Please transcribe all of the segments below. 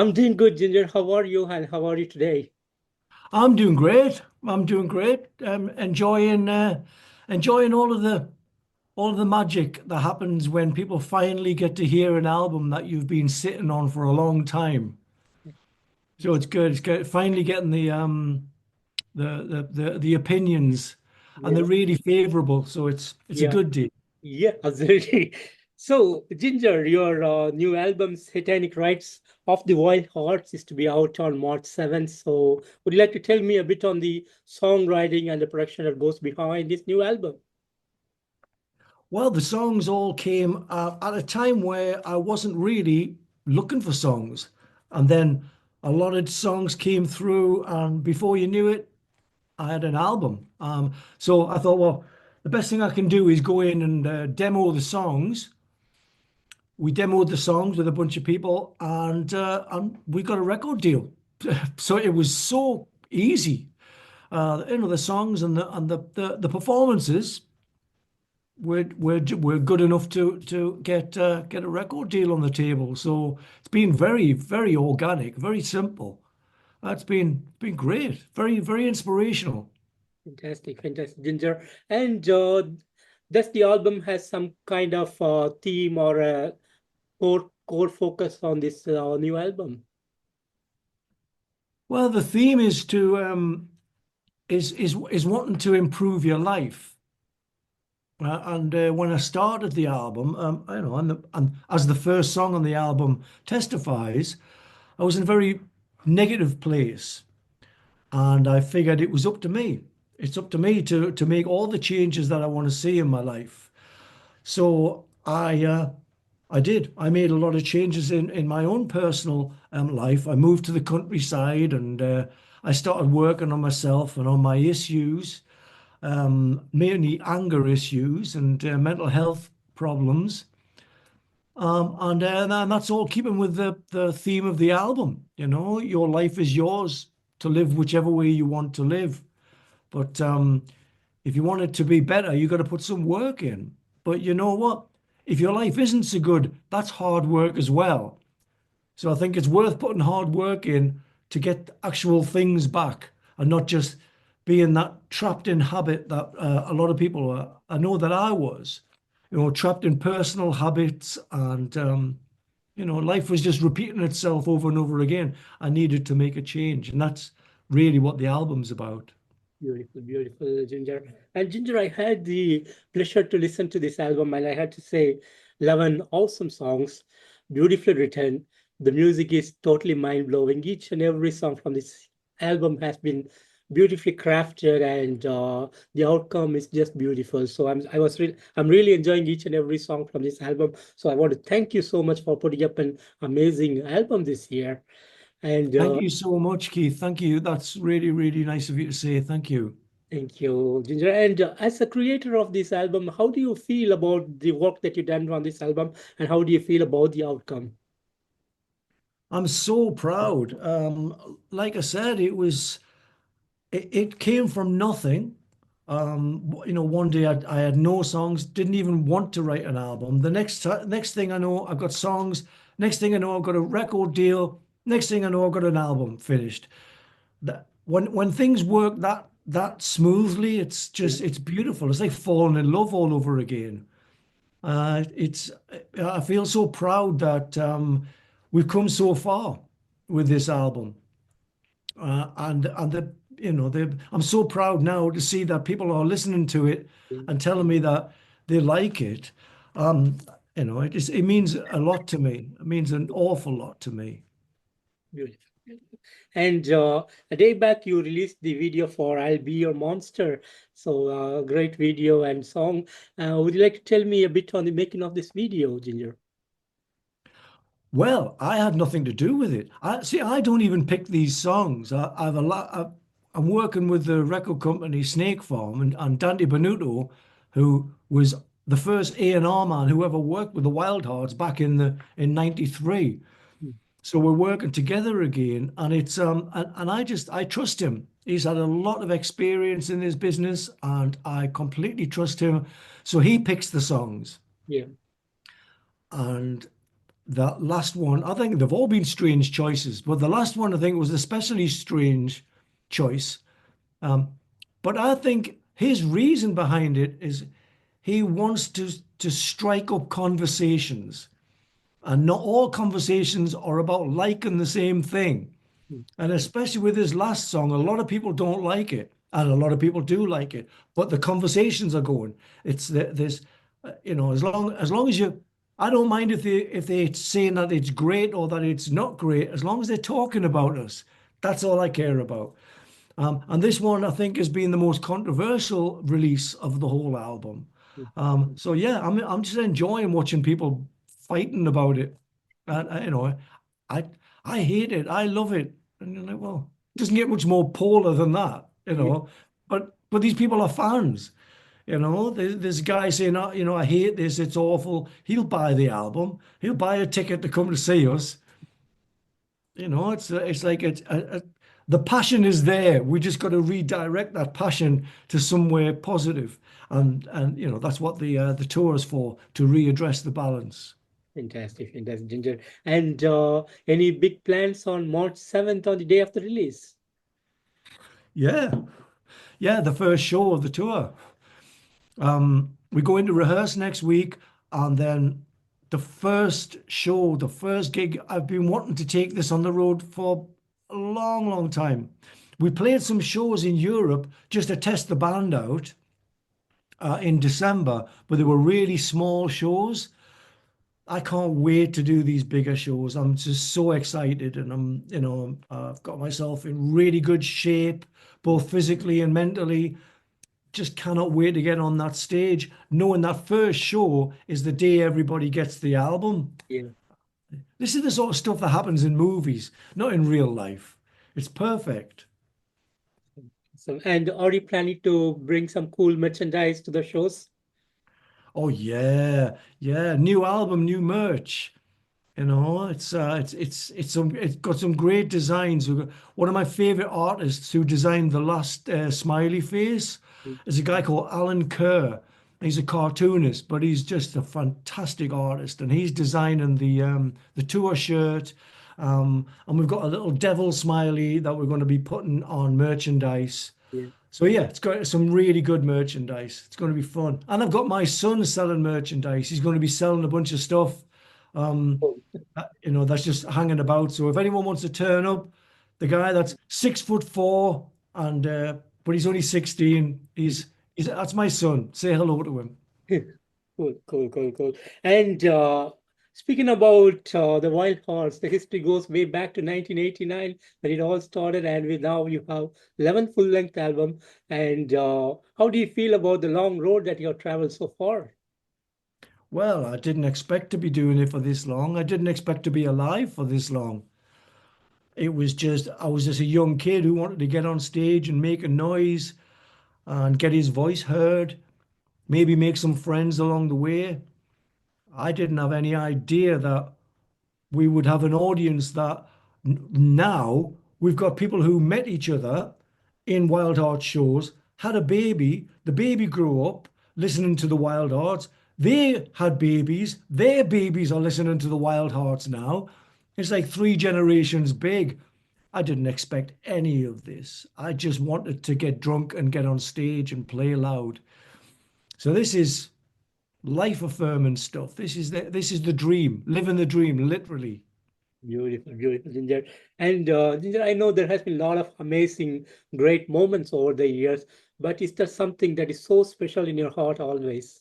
I'm doing good, Ginger. How are you and how are you today? I'm doing great. I'm doing great. Enjoying all of the magic that happens when people finally get to hear an album that you've been sitting on for a long time. So it's good. It's good. Finally getting the opinions, and they're Yeah, really favorable. So it's a yeah, good day. yeah, absolutely. So, Ginger, your new album, Satanic Rites of the Wild Hearts, is to be out on March 7th. So, would you like to tell me a bit on the songwriting and the production that goes behind this new album? Well, the songs all came at a time where I wasn't really looking for songs, and then a lot of songs came through, and before you knew it, I had an album. So I thought, well, the best thing I can do is go in and demo the songs. We demoed the songs with a bunch of people, and we got a record deal. So it was so easy. The songs and the performances were good enough to get a record deal on the table. So it's been very, very organic, very simple. That's been great. Very, very inspirational. Fantastic, fantastic, Ginger. And does the album has some kind of theme or a core focus on this new album? Well, the theme is wanting to improve your life. And when I started the album, and as the first song on the album testifies, I was in a very negative place, and I figured it was up to me. It's up to me to make all the changes that I want to see in my life. So I did. I made a lot of changes in my own personal life. I moved to the countryside, and I started working on myself and on my issues, mainly anger issues and mental health problems. And that's all keeping with the theme of the album. You know, your life is yours to live whichever way you want to live. But if you want it to be better, you got to put some work in. But you know what? If your life isn't so good, that's hard work as well. So I think it's worth putting hard work in to get actual things back and not just being that trapped in habit that a lot of people are. I know that I was, trapped in personal habits, and life was just repeating itself over and over again. I needed to make a change, and that's really what the album's about. Beautiful, beautiful, Ginger. And Ginger, I had the pleasure to listen to this album, and I had to say, 11 awesome songs, beautifully written. The music is totally mind-blowing. Each and every song from this album has been beautifully crafted, and the outcome is just beautiful. So I'm really enjoying each and every song from this album. So I want to thank you so much for putting up an amazing album this year. And Thank you so much, Keith. Thank you. That's really, really nice of you to say. Thank you. thank you, Ginger. And as a creator of this album, how do you feel about the work that you've done on this album, and how do you feel about the outcome? I'm so proud. Like I said, it came from nothing. One day I had no songs, didn't even want to write an album. Next thing I know, I've got songs. Next thing I know, I've got a record deal. Next thing I know, I've got an album finished. When things work that smoothly, Yeah, it's beautiful. It's like falling in love all over again. It's I feel so proud that we've come so far with this album, and I'm so proud now to see that people are listening to it yeah, and telling me that they like it. Um, it means a lot to me. It means an awful lot to me. beautiful. And a day back, you released the video for "I'll Be Your Monster." So great video and song. Would you like to tell me a bit on the making of this video, Ginger? Well, I had nothing to do with it. I don't even pick these songs. I've a lot. I'm working with the record company Snake Farm, and Dante Benuto, who was the first A&R man who ever worked with the Wild Hearts back in '93. Mm. So we're working together again, and it's and I trust him. He's had a lot of experience in this business, and I completely trust him. So he picks the songs, Yeah, and that last one, I think they've all been strange choices, but the last one I think was especially strange choice. Um, but I think his reason behind it is he wants to strike up conversations, and not all conversations are about liking the same thing. Mm. And especially with his last song, a lot of people don't like it, and a lot of people do like it. But the conversations are going. It's there's, as long as you, I don't mind if they're saying that it's great or that it's not great, as long as they're talking about us. That's all I care about. And this one, I think, has been the most controversial release of the whole album. Mm. So yeah, I'm just enjoying watching people fighting about it. And I I hate it. I love it. And you're like, well, it doesn't get much more polar than that, Yeah. But these people are fans. There's a guy saying, oh, I hate this. It's awful. He'll buy the album. He'll buy a ticket to come to see us. It's like the passion is there. We just got to redirect that passion to somewhere positive, and that's what the tour is for, to readdress the balance. Fantastic, fantastic, Ginger. And any big plans on March 7th on the day of the release? Yeah, yeah, the first show of the tour. We go into rehearse next week, and then the first show, the first gig. I've been wanting to take this on the road for a long, long time. We played some shows in Europe just to test the band out in December, but they were really small shows. I can't wait to do these bigger shows. I'm just so excited, and I've got myself in really good shape, both physically and mentally. Just cannot wait to get on that stage, knowing that first show is the day everybody gets the album. Yeah. This is the sort of stuff that happens in movies, not in real life. It's perfect. So, and are you planning to bring some cool merchandise to the shows? Oh yeah, yeah. New album, new merch. It's got some great designs. One of my favorite artists who designed the last smiley face Mm. is a guy called Alan Kerr. He's a cartoonist, but he's just a fantastic artist, and he's designing the tour shirt. And we've got a little devil smiley that we're going to be putting on merchandise. Yeah. So yeah, it's got some really good merchandise. It's going to be fun. And I've got my son selling merchandise. He's going to be selling a bunch of stuff. Um, Cool. that's just hanging about. So if anyone wants to turn up, the guy that's 6'4" and but he's only 16. He's that's my son. Say hello to him. Cool, cool, cool, cool. And speaking about the Wild Hearts, the history goes way back to 1989 when it all started, and now you have 11 full-length album. And how do you feel about the long road that you have traveled so far? Well, I didn't expect to be doing it for this long. I didn't expect to be alive for this long. I was just a young kid who wanted to get on stage and make a noise and get his voice heard, maybe make some friends along the way. I didn't have any idea that we would have an audience that now we've got people who met each other in Wild Hearts shows, had a baby, the baby grew up listening to the Wild Hearts. They had babies, their babies are listening to the Wild Hearts now. It's like 3 generations big. I didn't expect any of this. I just wanted to get drunk and get on stage and play loud. So this is life affirming stuff. This is the dream, living the dream, literally. Beautiful, beautiful, Ginger. And Ginger, I know there has been a lot of amazing, great moments over the years, but is there something that is so special in your heart always?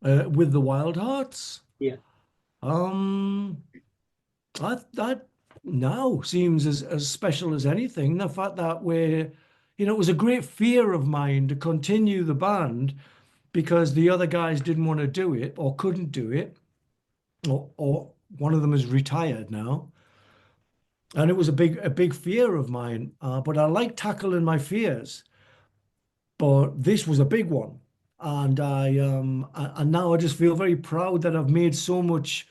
With the Wild Hearts, Yeah. um, that now seems as special as anything. The fact that it was a great fear of mine to continue the band because the other guys didn't want to do it or couldn't do it, or one of them is retired now. And it was a big fear of mine. But I like tackling my fears. But this was a big one. And now I just feel very proud that I've made so much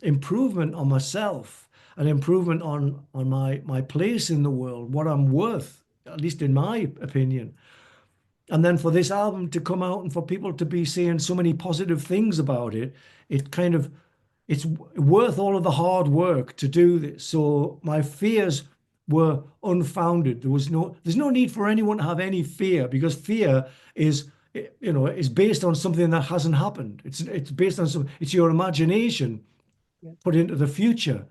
improvement on myself, an improvement on my place in the world, what I'm worth, at least in my opinion. And then for this album to come out and for people to be saying so many positive things about it, it kind of it's worth all of the hard work to do this. So my fears were unfounded. There's no need for anyone to have any fear, because fear is, is based on something that hasn't happened. It's based on it's your imagination Yeah. put into the future.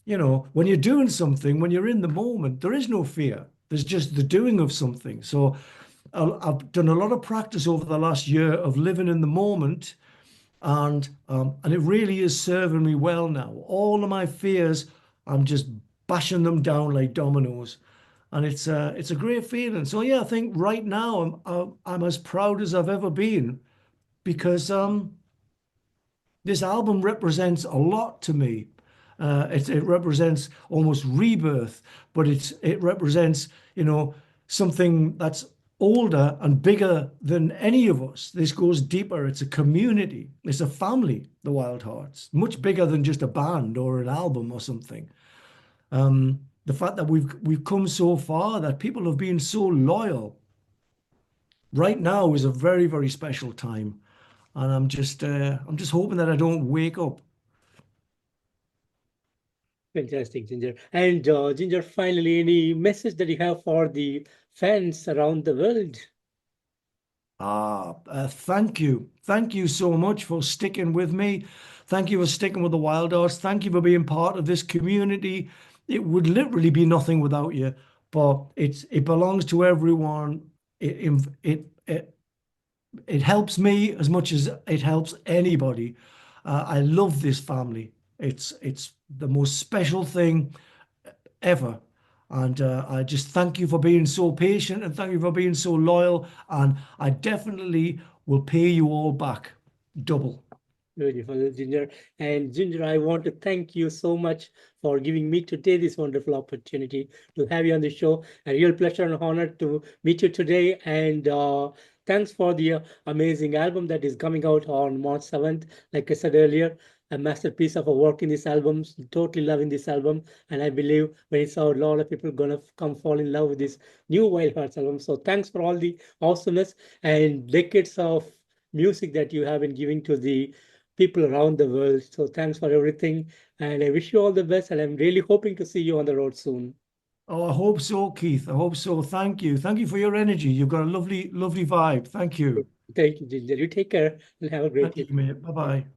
When you're doing something, when you're in the moment, there is no fear. There's just the doing of something. So I've done a lot of practice over the last year of living in the moment, and it really is serving me well now. All of my fears, I'm just bashing them down like dominoes, and it's a great feeling. So yeah, I think right now I'm as proud as I've ever been, because this album represents a lot to me. It represents almost rebirth, but it represents, something that's older and bigger than any of us. This goes deeper. It's a community. It's a family, the Wild Hearts, much bigger than just a band or an album or something. The fact that we've come so far, that people have been so loyal, right now is a very, very special time. And I'm just hoping that I don't wake up. Fantastic, Ginger. And Ginger, finally, any message that you have for the fans around the world? Thank you. Thank you so much for sticking with me. Thank you for sticking with the Wild Arts. Thank you for being part of this community. It would literally be nothing without you, but it belongs to everyone. It helps me as much as it helps anybody. I love this family. It's the most special thing ever. And I just thank you for being so patient, and thank you for being so loyal. And I definitely will pay you all back double. Beautiful, Ginger. And Ginger, I want to thank you so much for giving me today this wonderful opportunity to have you on the show. A real pleasure and honor to meet you today. And thanks for the amazing album that is coming out on March 7th. Like I said earlier, a masterpiece of a work in this album. Totally loving this album. And I believe when it's out, a lot of people gonna come fall in love with this new Wild Hearts album. So thanks for all the awesomeness and decades of music that you have been giving to the people around the world. So thanks for everything. And I wish you all the best. And I'm really hoping to see you on the road soon. Oh, I hope so, Keith. I hope so. Thank you. Thank you for your energy. You've got a lovely, lovely vibe. Thank you. Thank you, Ginger. You take care and have a great Thank day. you, mate. Bye bye.